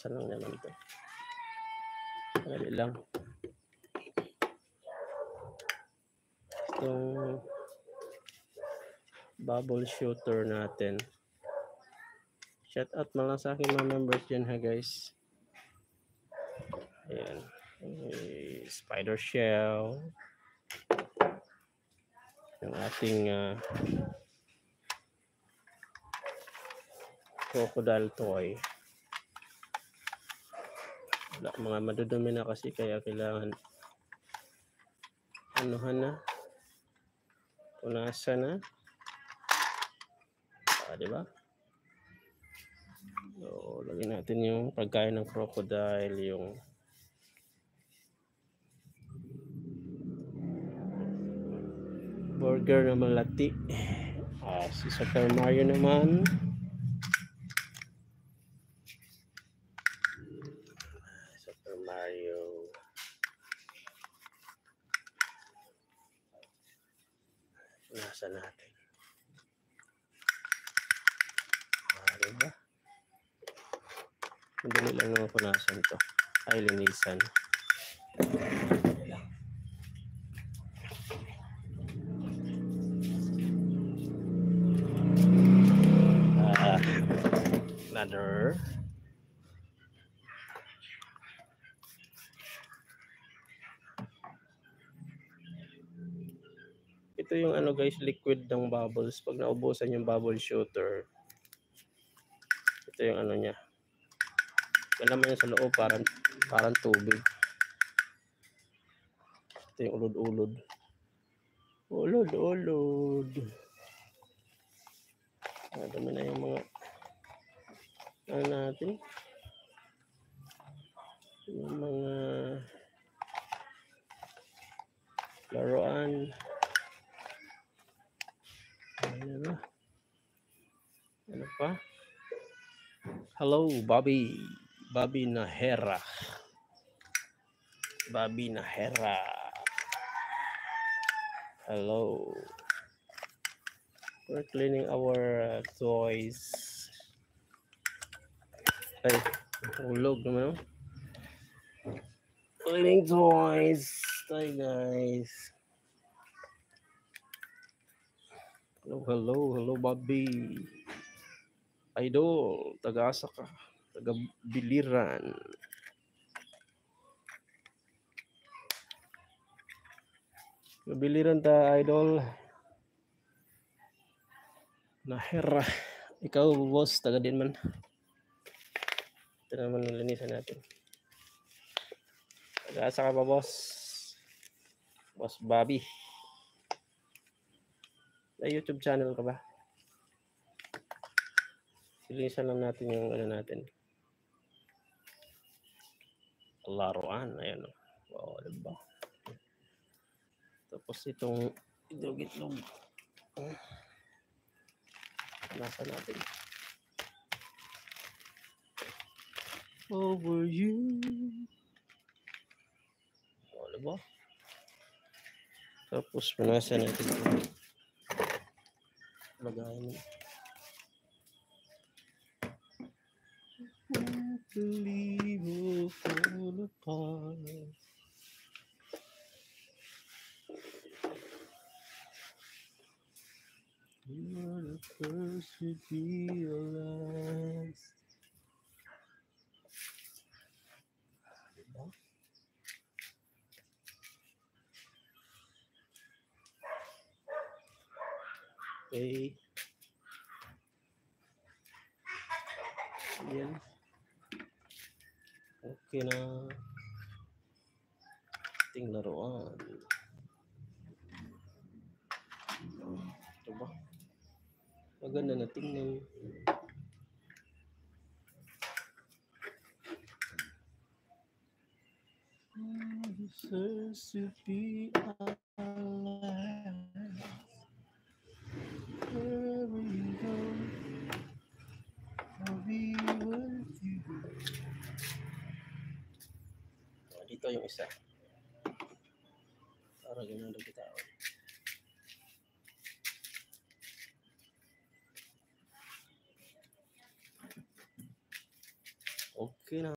punasan lang naman ito. Dali lang. Itong bubble shooter natin. Shout out mo lang sa aking mga members dyan ha guys. Ayan. Spider shell. Yung ating crocodile toy. Wala, mga madudumi na kasi kaya kailangan anuhan na. Punasan na. Diba? So, lagyan natin yung pagkain ng crocodile, yung burger na malati. Si Super Mario naman. Super Mario. Punasan natin. Diba? Madali lang naman punasan to. Ay, linisan. Another. Ito yung ano guys, liquid ng bubbles. Pag naubusan yung bubble shooter, ito yung ano niya. Kailangan niya sa loob parang tubig. Ito yung ulod-ulod. Ulod-ulod. Dami na yung mga ano natin. Yung mga laruan. Ano pa? Hello, Bobby. Bobby Nahera. Bobby Nahera. Hello. We're cleaning our toys. Ay, hulog naman. Cleaning toys. Hi guys. Hello, Bobby. Idol, taga-asa ka. Taga-biliran. Biliran ta, idol. Nahera. Ikaw, boss, taga din man. Ito naman nalinisan natin. Taga-asa ka ba, boss? Boss Bobby. May YouTube channel ka ba? Linisan lang natin yung ano natin. Laruan. Ayan. Wow, diba? Tapos itong itlog-itlog. Nasa natin. Over you. Wow, diba? Tapos panasa natin. Lagayin. Believe will fall apart. You are the first to be the last. Okay. Yan. Okay na. Ating laruan. Ito ba? Maganda na tingnan. Deserves to be alive. Wherever you go, I'll be with you. Dito yung isa. Para ganun lang kita. Okay na.